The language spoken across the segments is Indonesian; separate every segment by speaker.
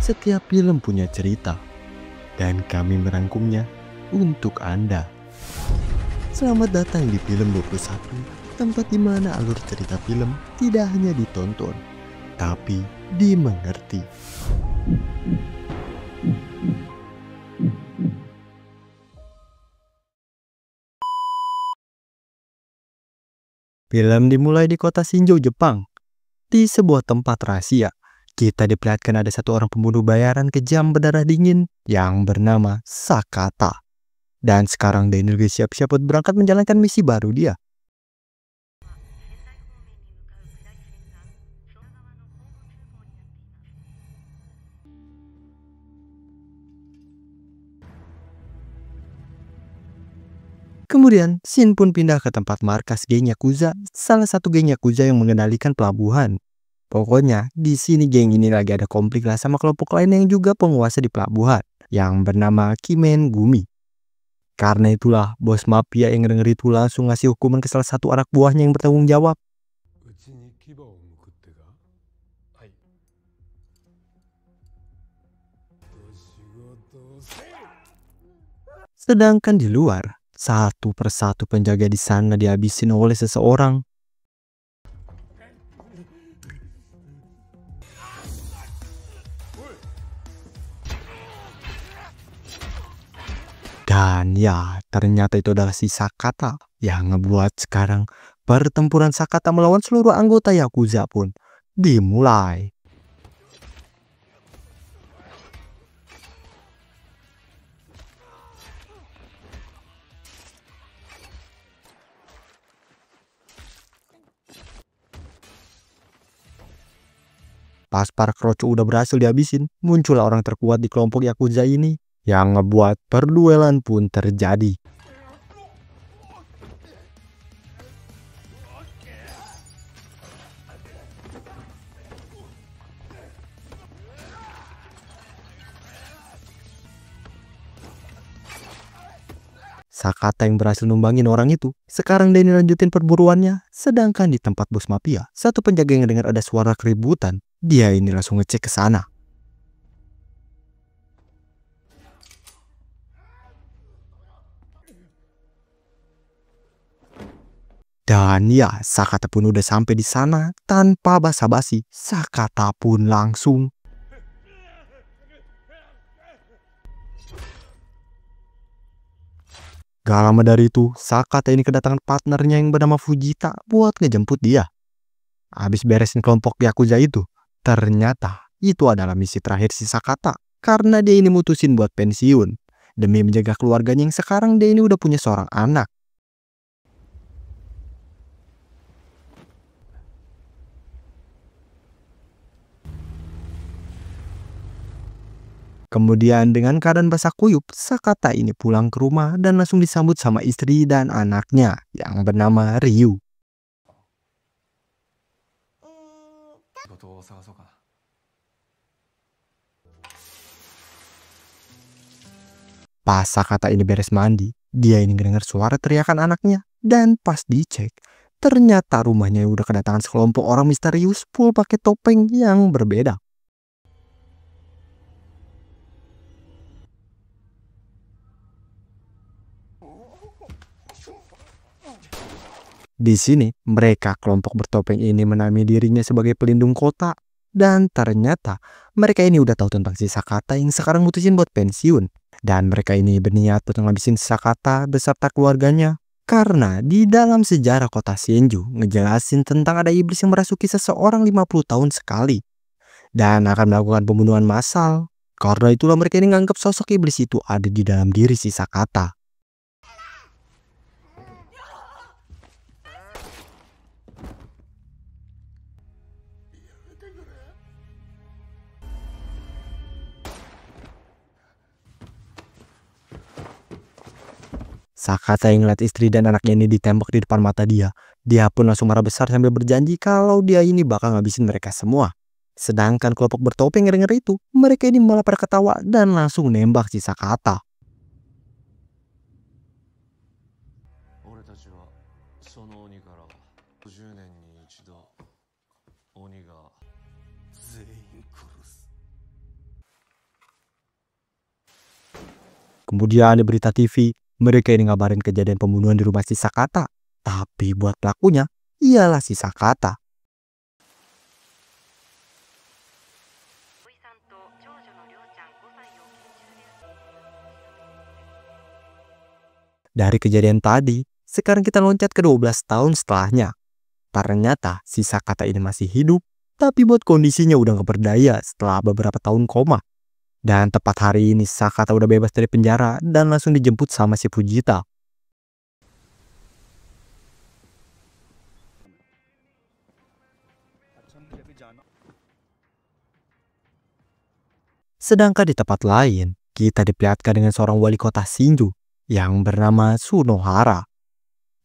Speaker 1: Setiap film punya cerita, dan kami merangkumnya untuk Anda. Selamat datang di Film 21, tempat di mana alur cerita film tidak hanya ditonton, tapi dimengerti. Film dimulai di kota Shinjou, Jepang. Di sebuah tempat rahasia, kita diperlihatkan ada satu orang pembunuh bayaran kejam berdarah dingin yang bernama Sakata. Dan sekarang Daniel siap-siap buat berangkat menjalankan misi baru dia. Kemudian, Shin pun pindah ke tempat markas geng Yakuza, salah satu geng Yakuza yang mengendalikan pelabuhan. Pokoknya, di sini geng ini lagi ada konflik lah sama kelompok lain yang juga penguasa di pelabuhan, yang bernama Kimen Gumi. Karena itulah, bos mafia yang denger itu langsung ngasih hukuman ke salah satu anak buahnya yang bertanggung jawab. Sedangkan di luar, satu persatu penjaga di sana dihabisin oleh seseorang. Dan ya, ternyata itu adalah si Sakata yang ngebuat sekarang pertempuran Sakata melawan seluruh anggota Yakuza pun dimulai. Pas para kroco udah berhasil dihabisin, muncullah orang terkuat di kelompok Yakuza ini yang ngebuat perduelan pun terjadi. Sakata yang berhasil numbangin orang itu, sekarang Denny lanjutin perburuannya. Sedangkan di tempat bos mafia, satu penjaga yang dengar ada suara keributan, dia ini langsung ngecek ke sana. Dan ya, Sakata pun udah sampai di sana tanpa basa-basi. Sakata pun langsung gak lama dari itu, Sakata ini kedatangan partnernya yang bernama Fujita buat ngejemput dia. Habis beresin kelompok Yakuza itu, ternyata itu adalah misi terakhir si Sakata. Karena dia ini mutusin buat pensiun. Demi menjaga keluarganya yang sekarang dia ini udah punya seorang anak. Kemudian dengan keadaan basah kuyup, Sakata ini pulang ke rumah dan langsung disambut sama istri dan anaknya yang bernama Ryu. Pas Sakata ini beres mandi, dia ini dengar suara teriakan anaknya. Dan pas dicek, ternyata rumahnya udah kedatangan sekelompok orang misterius full pakai topeng yang berbeda. Di sini, mereka kelompok bertopeng ini menamai dirinya sebagai pelindung kota. Dan ternyata, mereka ini udah tahu tentang si Sakata yang sekarang mutusin buat pensiun. Dan mereka ini berniat untuk ngabisin Sakata beserta keluarganya. Karena di dalam sejarah kota Senju, ngejelasin tentang ada iblis yang merasuki seseorang 50 tahun sekali. Dan akan melakukan pembunuhan massal. Karena itulah mereka ini nganggap sosok iblis itu ada di dalam diri si Sakata. Sakata yang ngeliat istri dan anaknya ini ditembak di depan mata dia. Dia pun langsung marah besar sambil berjanji kalau dia ini bakal ngabisin mereka semua. Sedangkan kelompok bertopeng yang denger itu, mereka ini malah pada ketawa dan langsung nembak si Sakata. Kemudian di berita TV, mereka ini ngabarin kejadian pembunuhan di rumah si Sakata. Tapi buat pelakunya, ialah si Sakata. Dari kejadian tadi, sekarang kita loncat ke 12 tahun setelahnya. Ternyata si Sakata ini masih hidup, tapi buat kondisinya udah gak berdaya setelah beberapa tahun koma. Dan tepat hari ini Sakata udah bebas dari penjara dan langsung dijemput sama si Fujita. Sedangkan di tempat lain, kita diperlihatkan dengan seorang wali kota Shinju yang bernama Sunohara.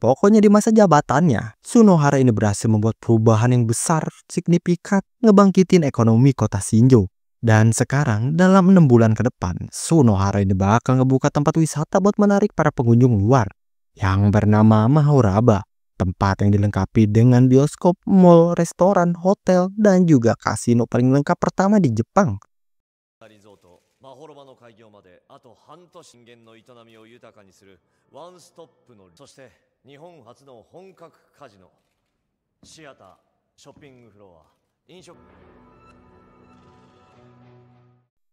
Speaker 1: Pokoknya di masa jabatannya, Sunohara ini berhasil membuat perubahan yang besar, signifikan, ngebangkitin ekonomi kota Shinju. Dan sekarang dalam 6 bulan ke depan, Sunohara ini bakal ngebuka tempat wisata buat menarik para pengunjung luar yang bernama Mahouraba. Tempat yang dilengkapi dengan bioskop, mall, restoran, hotel, dan juga kasino paling lengkap pertama di Jepang.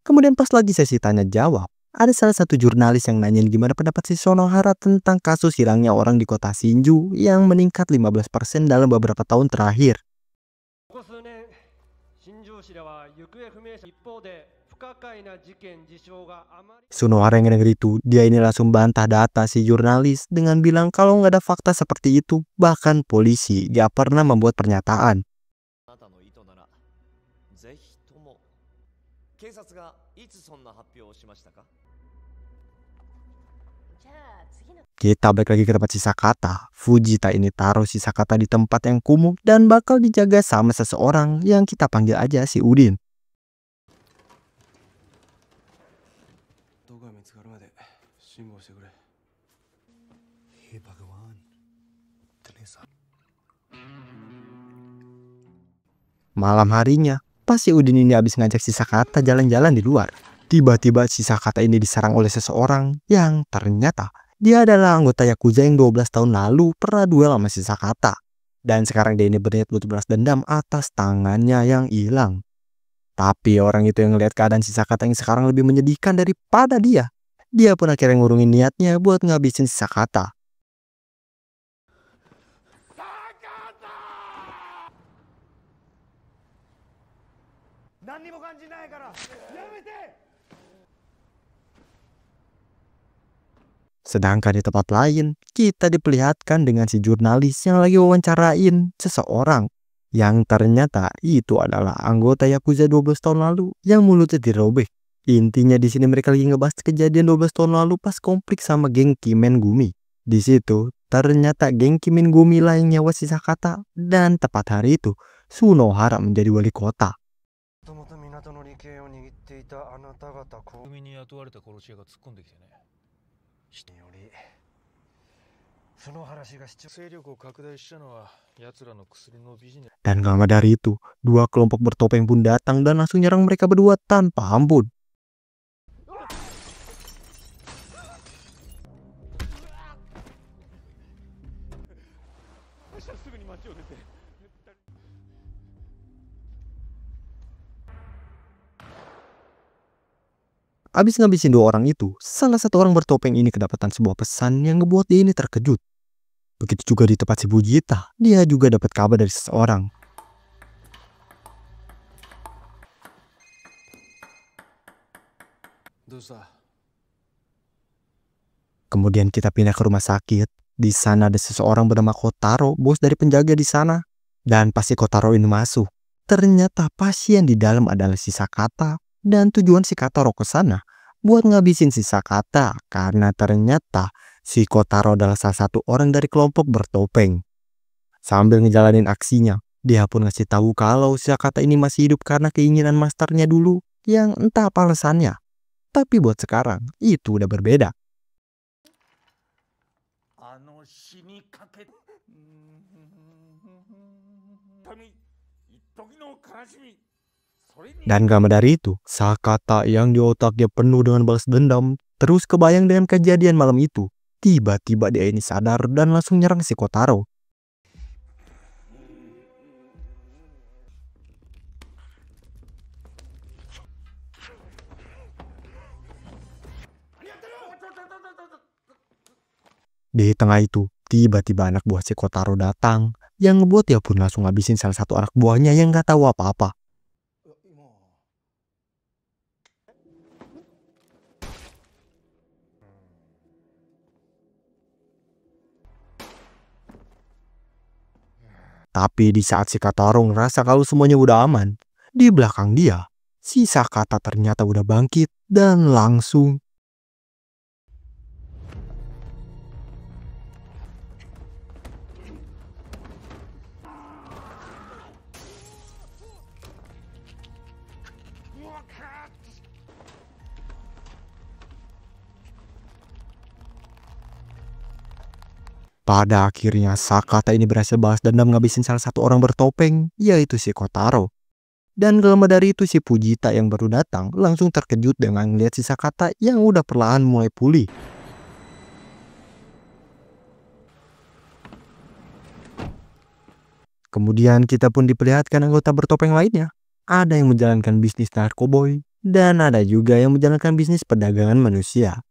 Speaker 1: Kemudian pas lagi sesi tanya jawab, ada salah satu jurnalis yang nanyain gimana pendapat si Sunohara tentang kasus hilangnya orang di kota Shinju yang meningkat 15% dalam beberapa tahun terakhir. Sunohara yang denger itu, dia ini langsung bantah data si jurnalis dengan bilang kalau nggak ada fakta seperti itu, bahkan polisi gak pernah membuat pernyataan. Kita balik lagi ke tempat si Sakata. Fujita ini taruh si Sakata di tempat yang kumuh dan bakal dijaga sama seseorang yang kita panggil aja si Udin. Malam harinya, pas si Udin ini habis ngajak si Sakata jalan-jalan di luar, tiba-tiba si Sakata ini diserang oleh seseorang yang ternyata dia adalah anggota Yakuza yang 12 tahun lalu pernah duel sama si Sakata. Dan sekarang dia ini berniat buat balas dendam atas tangannya yang hilang. Tapi orang itu yang ngeliat keadaan si Sakata yang sekarang lebih menyedihkan daripada dia. Dia pun akhirnya ngurungin niatnya buat ngabisin si Sakata. Sedangkan di tempat lain, kita diperlihatkan dengan si jurnalis yang lagi wawancarain seseorang yang ternyata itu adalah anggota Yakuza 12 tahun lalu yang mulutnya dirobek. Intinya di sini mereka lagi ngebahas kejadian 12 tahun lalu pas konflik sama geng Kimen Gumi. Di situ ternyata geng Kimen Gumi lah yang nyawa si Sakata dan tepat hari itu Sunohara menjadi wali kota. Dan gak lama dari itu, dua kelompok bertopeng pun datang dan langsung nyerang mereka berdua tanpa ampun. Abis ngabisin dua orang itu, salah satu orang bertopeng ini kedapatan sebuah pesan yang ngebuat dia ini terkejut. Begitu juga di tempat si Fujita, dia juga dapat kabar dari seseorang. Kemudian kita pindah ke rumah sakit. Di sana ada seseorang bernama Kotaro, bos dari penjaga di sana. Dan pas si Kotaro ini masuk, ternyata pasien di dalam adalah si Sakata. Dan tujuan si Kotaro ke sana buat ngabisin si Sakata karena ternyata si Kotaro adalah salah satu orang dari kelompok bertopeng. Sambil ngejalanin aksinya, dia pun ngasih tahu kalau si Sakata ini masih hidup karena keinginan masternya dulu yang entah apa alasannya. Tapi buat sekarang itu udah berbeda. Dan gak dari itu, Sakata yang di otaknya penuh dengan balas dendam Terus kebayang dengan kejadian malam itu. Tiba-tiba dia ini sadar dan langsung nyerang si Kotaro. Di tengah itu, tiba-tiba anak buah si Kotaro datang, yang ngebuat dia pun langsung ngabisin salah satu anak buahnya yang gak tahu apa-apa. Tapi di saat si Kotaro ngerasa kalau semuanya udah aman, di belakang dia, si Sakata ternyata udah bangkit dan langsung pada akhirnya Sakata ini berhasil balas dendam ngabisin salah satu orang bertopeng, yaitu si Kotaro. Dan gak lama dari itu si Fujita yang baru datang langsung terkejut dengan melihat si Sakata yang udah perlahan mulai pulih. Kemudian kita pun diperlihatkan anggota bertopeng lainnya. Ada yang menjalankan bisnis narkoboy dan ada juga yang menjalankan bisnis perdagangan manusia.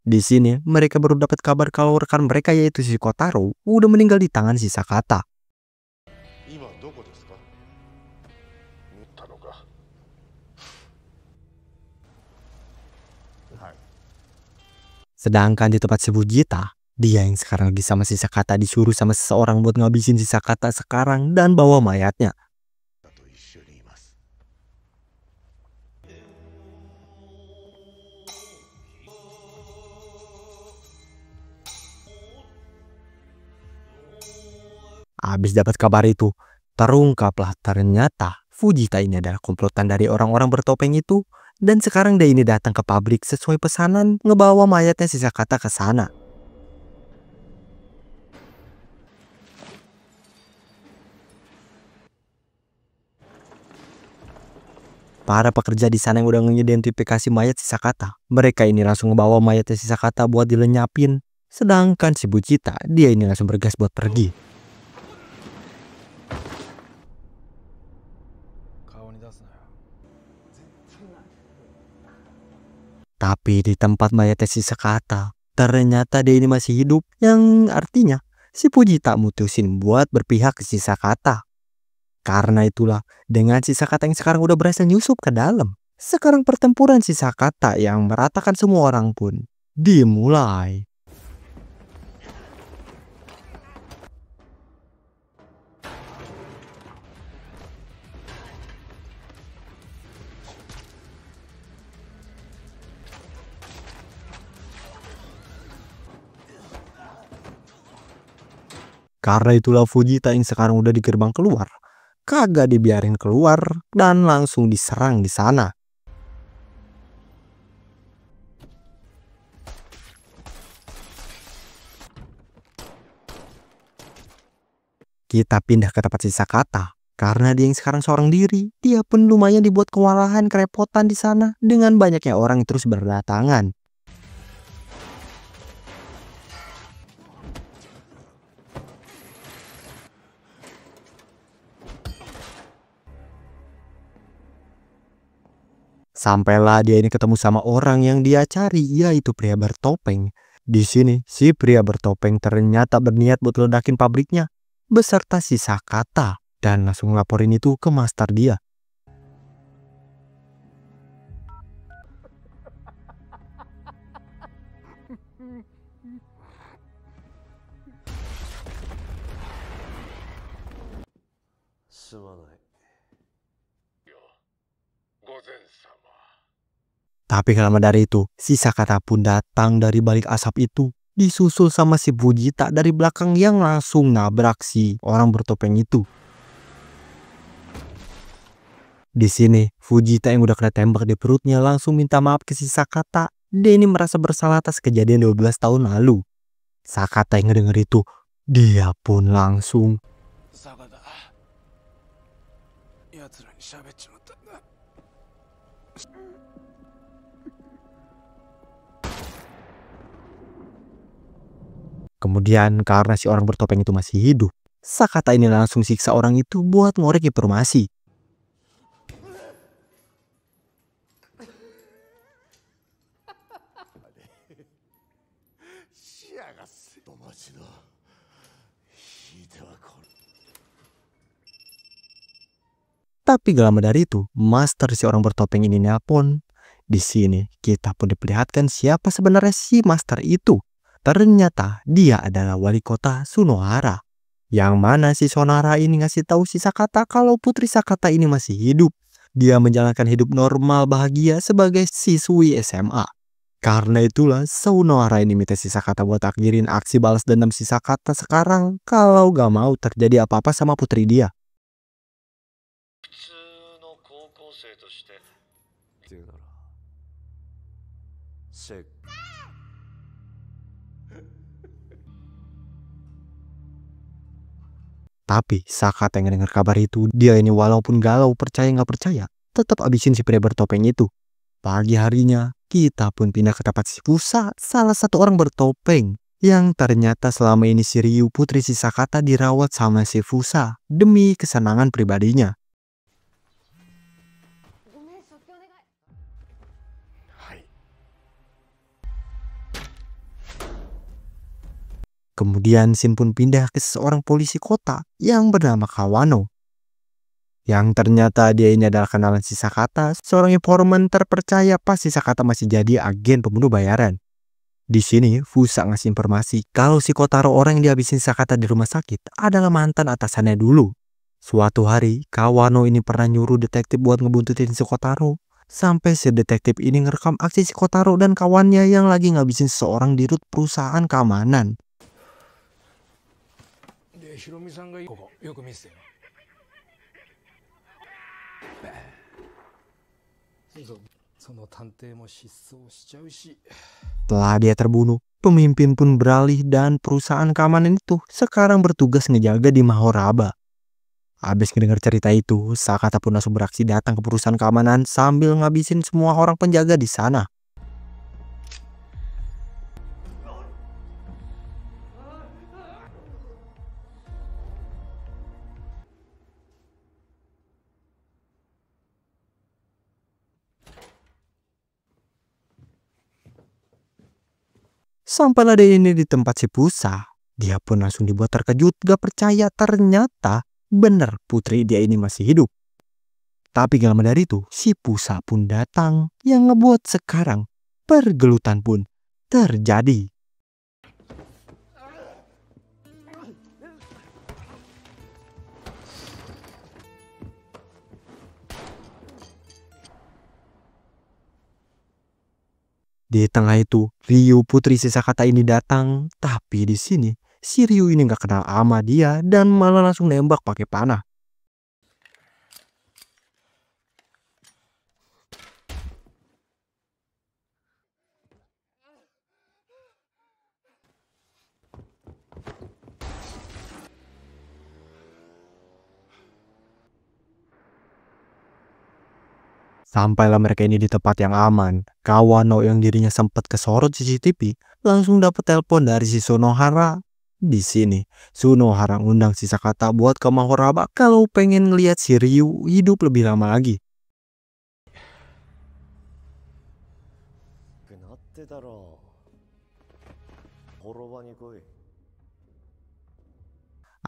Speaker 1: Di sini mereka baru dapat kabar kalau rekan mereka yaitu si Kotaro udah meninggal di tangan si Sakata. Sedangkan di tempat si Fujita, dia yang sekarang lagi sama si Sakata disuruh sama seseorang buat ngabisin si Sakata sekarang dan bawa mayatnya. Habis dapat kabar itu, terungkaplah ternyata Fujita ini adalah komplotan dari orang-orang bertopeng itu. Dan sekarang dia ini datang ke pabrik sesuai pesanan ngebawa mayatnya si Sakata ke sana. Para pekerja di sana yang udah mengidentifikasi mayat si Sakata, mereka ini langsung ngebawa mayatnya si Sakata buat dilenyapin. Sedangkan si Fujita, dia ini langsung bergas buat pergi. Tapi di tempat mayatnya si Sakata, ternyata dia ini masih hidup. Yang artinya, si Fujita mutusin buat berpihak ke si Sakata. Karena itulah, dengan si Sakata yang sekarang udah berhasil nyusup ke dalam, sekarang pertempuran si Sakata yang meratakan semua orang pun dimulai. Karena itulah Fujita yang sekarang udah di gerbang keluar, kagak dibiarin keluar dan langsung diserang di sana. Kita pindah ke tempat si Sakata. Karena dia yang sekarang seorang diri, dia pun lumayan dibuat kewalahan kerepotan di sana dengan banyaknya orang yang terus berdatangan. Sampailah dia ini ketemu sama orang yang dia cari, yaitu pria bertopeng. Di sini, si pria bertopeng ternyata berniat buat ledakin pabriknya beserta si Sakata dan langsung laporin itu ke master dia. Tapi gak lama dari itu, si Sakata pun datang dari balik asap itu, disusul sama si Fujita dari belakang yang langsung nabrak si orang bertopeng itu. Di sini, Fujita yang udah kena tembak di perutnya langsung minta maaf ke si Sakata. Dia ini merasa bersalah atas kejadian 12 tahun lalu. Sakata yang ngedenger itu, dia pun langsung Kemudian karena si orang bertopeng itu masih hidup, Sakata ini langsung siksa orang itu buat ngorek informasi. Tapi gak lama dari itu, master si orang bertopeng ini nelpon. Di sini kita pun diperlihatkan siapa sebenarnya si master itu. Ternyata dia adalah wali kota Sunohara. Yang mana si Sonara ini ngasih tahu si Sakata kalau putri Sakata ini masih hidup. Dia menjalankan hidup normal bahagia sebagai siswi SMA. Karena itulah Sunohara ini minta si Sakata buat akhirin aksi balas dendam si Sakata sekarang kalau gak mau terjadi apa-apa sama putri dia. Tapi Sakata yang dengar kabar itu, dia ini walaupun galau percaya nggak percaya, tetap abisin si pria bertopeng itu. Pagi harinya, kita pun pindah ke tempat si Fusa, salah satu orang bertopeng. Yang ternyata selama ini si Ryu putri si Sakata dirawat sama si Fusa demi kesenangan pribadinya. Kemudian Shin pun pindah ke seorang polisi kota yang bernama Kawano. Yang ternyata dia ini adalah kenalan si Sakata, seorang informan terpercaya pas si Sakata masih jadi agen pembunuh bayaran. Di sini Fusa ngasih informasi kalau si Kotaro orang yang dihabisin Sakata di rumah sakit adalah mantan atasannya dulu. Suatu hari, Kawano ini pernah nyuruh detektif buat ngebuntutin si Kotaro. Sampai si detektif ini ngerekam aksi si Kotaro dan kawannya yang lagi ngabisin seseorang di rut perusahaan keamanan. Setelah dia terbunuh, pemimpin pun beralih dan perusahaan keamanan itu sekarang bertugas ngejaga di Mahoraba. Habis ngedengar cerita itu, Sakata pun langsung beraksi datang ke perusahaan keamanan sambil ngabisin semua orang penjaga di sana. Sampailah dia ini di tempat si Fusa. Dia pun langsung dibuat terkejut, gak percaya ternyata bener putri dia ini masih hidup. Tapi gak lama dari itu, si Fusa pun datang yang ngebuat sekarang pergelutan pun terjadi. Di tengah itu, Ryu putri si Sakata ini datang, tapi di sini si Ryu ini gak kenal sama dia dan malah langsung nembak pakai panah. Sampailah mereka ini di tempat yang aman. Kawano yang dirinya sempat kesorot CCTV langsung dapat telepon dari si Sunohara. Di sini, Sunohara ngundang si Sakata buat ke Mahoraba kalau pengen ngeliat si Ryu hidup lebih lama lagi.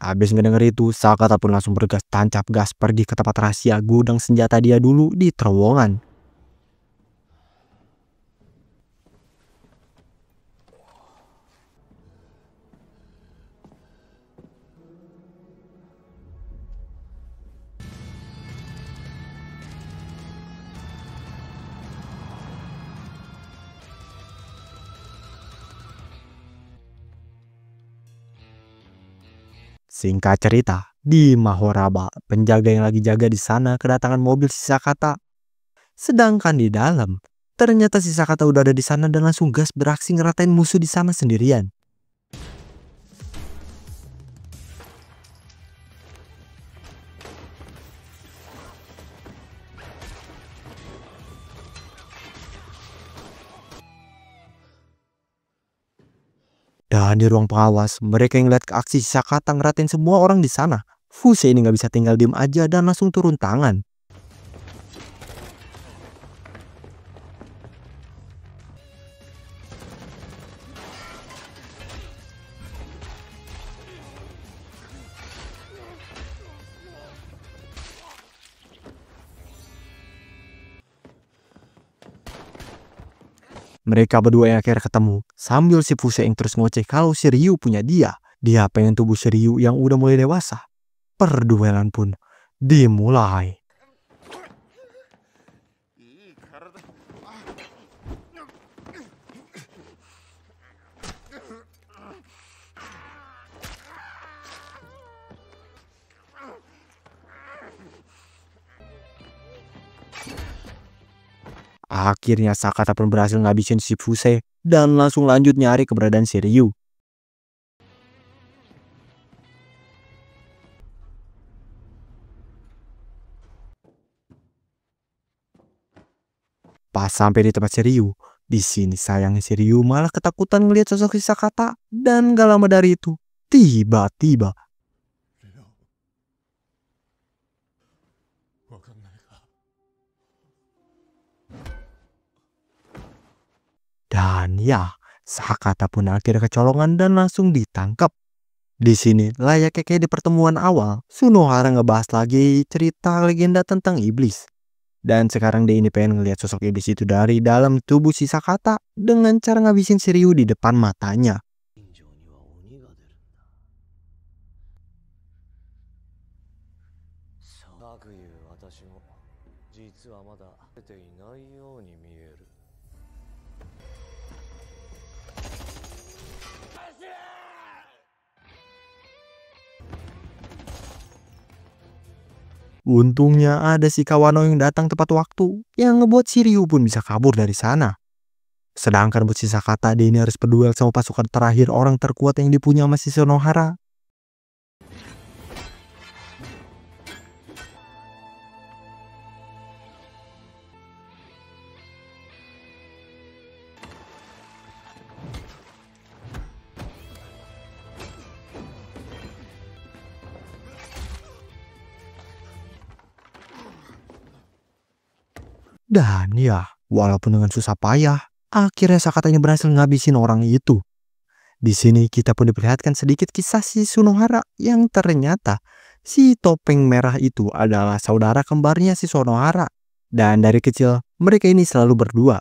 Speaker 1: Habis ngedenger itu, Sakata pun langsung bergas tancap gas pergi ke tempat rahasia gudang senjata dia dulu di terowongan. Singkat cerita, di Mahoraba, penjaga yang lagi jaga di sana kedatangan mobil si Sakata. Sedangkan di dalam, ternyata si Sakata udah ada di sana dan langsung gas beraksi ngeratain musuh di sana sendirian. Dan di ruang pengawas, mereka yang lihat ke aksi si Sakata ngeratain semua orang di sana. Fuse ini nggak bisa tinggal diem aja dan langsung turun tangan. Mereka berdua yang akhirnya ketemu, sambil si Fuse yang terus ngoceh kalau si Ryu punya dia. Dia pengen tubuh si Ryu yang udah mulai dewasa. Perduelan pun dimulai. Akhirnya Sakata pun berhasil ngabisin si Fuse dan langsung lanjut nyari keberadaan si Ryu. Pas sampai di tempat si Ryu, di sini sayangnya si Ryu malah ketakutan ngelihat sosok si Sakata dan gak lama dari itu, tiba-tiba dan ya, Sakata pun akhirnya kecolongan dan langsung ditangkap. Di sini layaknya kayak di pertemuan awal, Sunohara ngebahas lagi cerita legenda tentang iblis. Dan sekarang dia ini pengen ngelihat sosok iblis itu dari dalam tubuh si Sakata dengan cara ngabisin si Ryu di depan matanya. Untungnya ada si Kawano yang datang tepat waktu, yang ngebuat si Ryu pun bisa kabur dari sana. Sedangkan buat si Sakata, dia ini harus berduel sama pasukan terakhir orang terkuat yang dipunya sama si Sunohara. Dan ya, walaupun dengan susah payah, akhirnya Sakatanya berhasil ngabisin orang itu. Di sini kita pun diperlihatkan sedikit kisah si Sunohara yang ternyata si topeng merah itu adalah saudara kembarnya si Sunohara. Dan dari kecil mereka ini selalu berdua.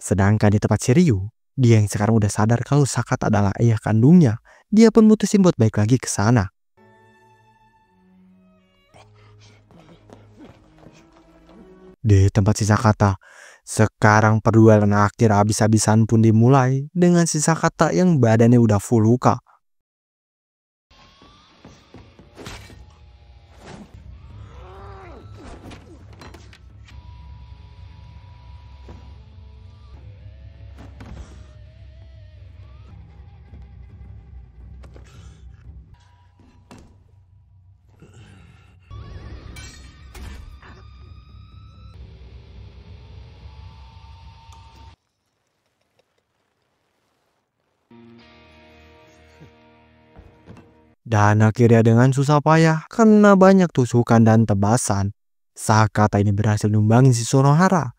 Speaker 1: Sedangkan di tempat si Ryu, dia yang sekarang udah sadar kalau Sakata adalah ayah kandungnya, dia pun mutusin buat balik lagi ke sana. Di tempat si Sakata, sekarang perduelan akhir habis-habisan pun dimulai dengan si Sakata yang badannya udah full luka. Dan akhirnya dengan susah payah, karena banyak tusukan dan tebasan, Sakata ini berhasil numbangin si Sunohara.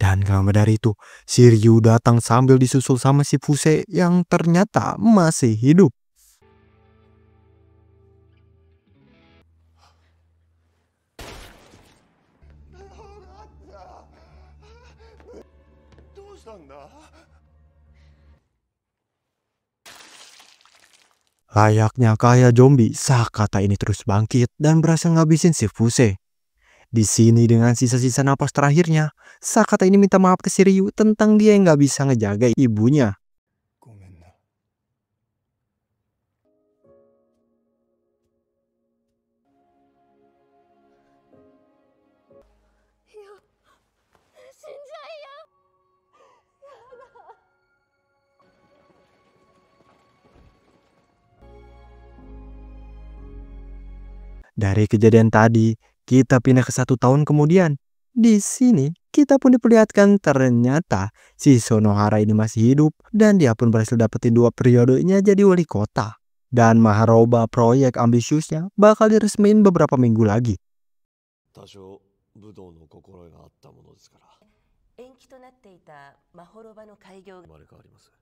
Speaker 1: Dan gak lama dari itu, si Ryu datang sambil disusul sama si Fuse yang ternyata masih hidup. Layaknya kayak zombie, Sakata ini terus bangkit dan berhasil ngabisin si Fuse. Di sini dengan sisa-sisa napas terakhirnya, Sakata ini minta maaf ke si Ryu tentang dia yang gak bisa ngejaga ibunya. Dari kejadian tadi, kita pindah ke 1 tahun kemudian. Di sini, kita pun diperlihatkan ternyata si Sonohara ini masih hidup dan dia pun berhasil dapetin 2 periodenya jadi wali kota. Dan Maharoba proyek ambisiusnya bakal diresmiin beberapa minggu lagi.
Speaker 2: 多少武道の心があったものですから
Speaker 3: 延期となっていたマホロバの開業が
Speaker 2: 生まれ変わります。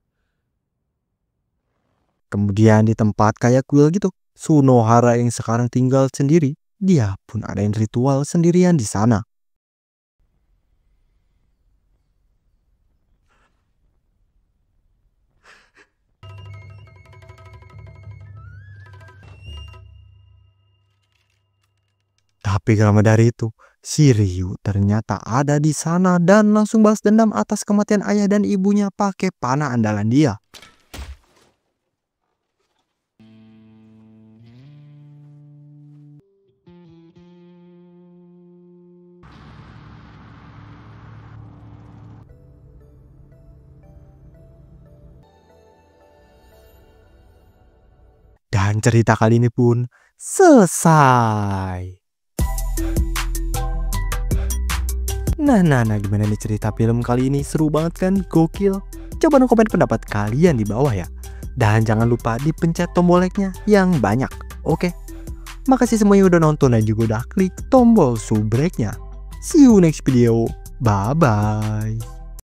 Speaker 1: Kemudian di tempat kayak kuil gitu, Sunohara yang sekarang tinggal sendiri, dia pun adain ritual sendirian di sana. Tapi gak lama dari itu, si Ryu ternyata ada di sana dan langsung balas dendam atas kematian ayah dan ibunya pakai panah andalan dia. Dan cerita kali ini pun selesai. Nah, gimana nih cerita film kali ini? Seru banget kan? Gokil? Coba dong komen pendapat kalian di bawah ya. Dan jangan lupa dipencet tombol like-nya yang banyak, oke? Makasih semuanya udah nonton dan juga udah klik tombol subrek-nya. See you next video. Bye-bye.